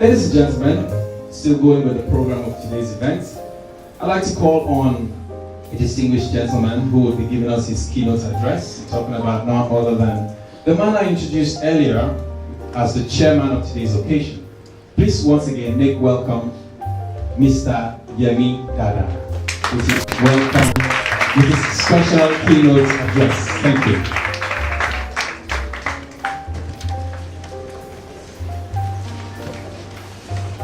Ladies and gentlemen, still going with the program of today's event, I'd like to call on a distinguished gentleman who will be giving us his keynote address, talking about none other than the man I introduced earlier as the chairman of today's occasion. Please once again make welcome Mr. Yemi Dada. Welcome with his special keynote address. Thank you.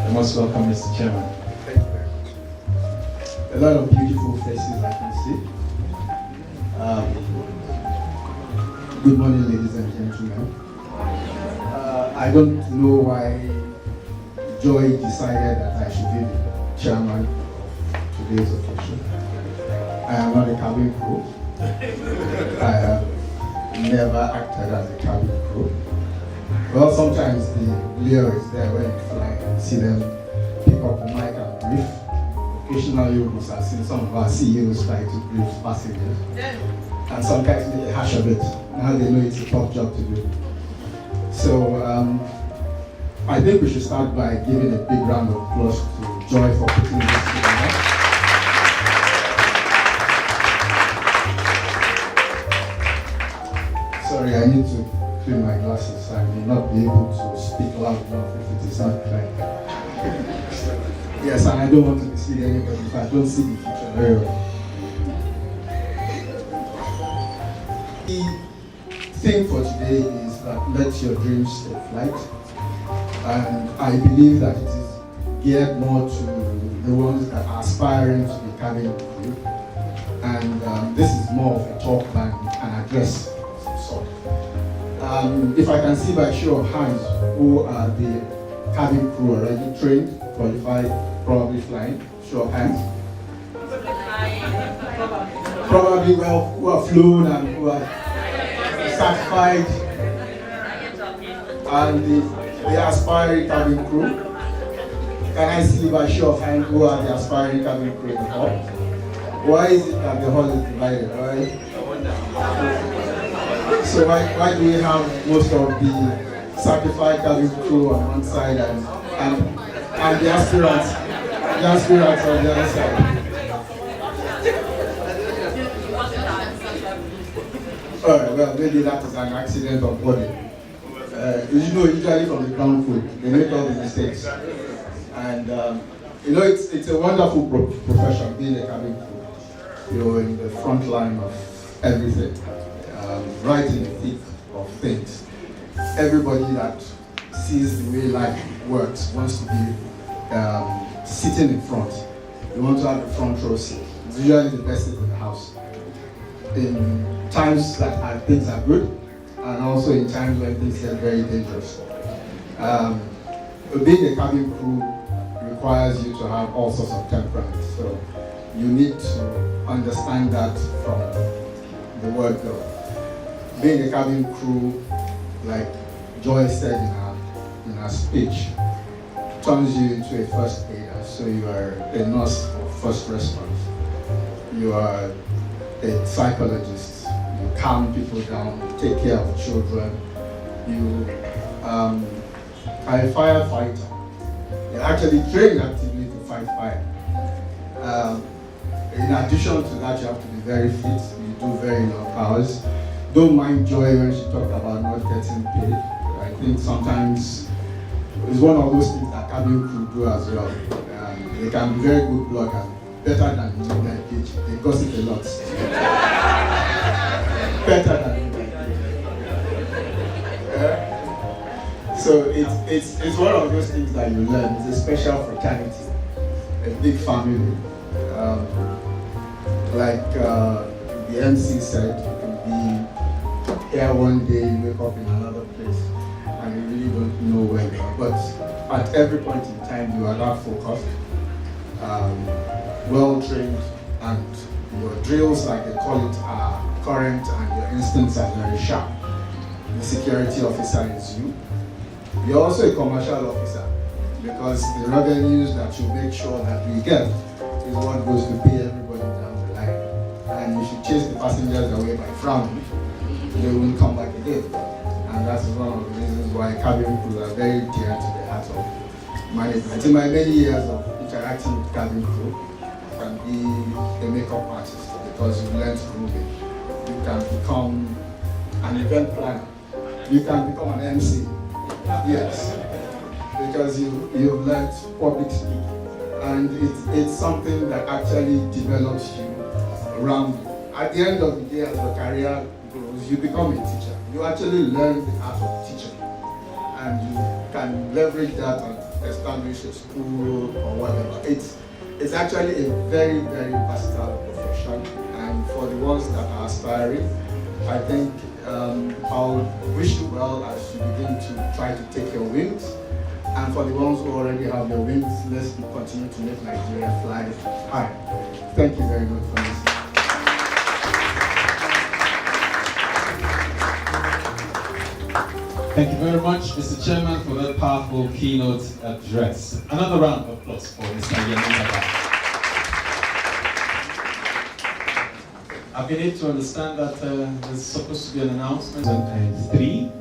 You're most welcome, Mr. Chairman. Thank you very much. A lot of beautiful faces I can see. Good morning, ladies and gentlemen. I don't know why Joy decided that I should be the chairman of today's occasion. I am not a cabin crew. I have never acted as a cabin crew. Well, sometimes the lure is there when you fly and see them pick up the mic and brief. Occasionally, we have seen some of our CEOs try to brief passengers. And sometimes they hash a bit. Now they know it's a tough job to do. So, I think we should start by giving a big round of applause to Joy for putting this together. Sorry, I need to clean my glasses. I may not be able to speak loud enough if it is not clear. Yes, and I don't want to mislead anybody if I don't see the future very well. The theme for today is that let your dreams take flight. And I believe that it is geared more to the ones that are aspiring to be cabin crew. And this is more of a talk than an address of some sort. If I can see by show of hands who are the cabin crew already trained, qualified, probably flying, show of hands. Probably well, who are flown and who are certified, and the aspiring cabin crew. Can I see by show of hands who are the aspiring cabin crew in the hall? Why is it that the hall is divided, right? So why do we have most of the certified cabin crew on one side and the aspirants on the other side? Alright, well, maybe that is an accident of body. Usually from the ground food, they make all the mistakes. And it's a wonderful profession, being a cabin crew. You're in the front line of everything, right in the thick of things. Everybody that sees the way life works wants to be sitting in front. You want to have the front row seat. It's usually the best seat in the house. In times that things are good, and also in times when things get very dangerous. Being a cabin crew requires you to have all sorts of temperaments. So you need to understand that from the word go. Being a cabin crew, like Joy said in her speech, turns you into a first aider. So you are a nurse for first response. You are a psychologist. You calm people down, you take care of children. You are a firefighter. You're actually trained actively to fight fire. In addition to that, you have to be very fit. You do very long hours. Don't mind Joy when she talked about not getting paid. I think sometimes it's one of those things that cabin crew do as well. They can be very good bloggers, better than you like PhD. They gossip a lot. Better than you like PhD. So it's one of those things that you learn. It's a special fraternity, a big family. Like the MC said, you can be here one day, you wake up in another place, and you really don't know where you are. But at every point in time, you are that focused, well trained, and your drills, like they call it, are current, and your instincts are very sharp. The security officer is you. You're also a commercial officer, because the revenues that you make sure that we get is what goes to pay everybody down the line. And you should chase the passengers away by frowning. They won't come back again. And that's one of the reasons why cabin crews are very dear to the heart of management. In my many years of interacting with cabin crew, you can be a makeup artist because you learn grooving. You can become an event planner. You can become an MC. Yes, because you've learned public speaking, and it's something that actually develops you around you. At the end of the day, as your career grows, you become a teacher. You actually learn the art of teaching, and you can leverage that and establish a school or whatever. It's actually a very, very versatile profession, and for the ones that are aspiring, I think I'll wish you well as you begin to try to take your wings. And for the ones who already have their wings, let's continue to make Nigeria fly high. Thank you very much for this. Thank you very much, Mr. Chairman, for that powerful keynote address. Another round of applause for Mr. Yemi. I've been able to understand that there's supposed to be an announcement on 3.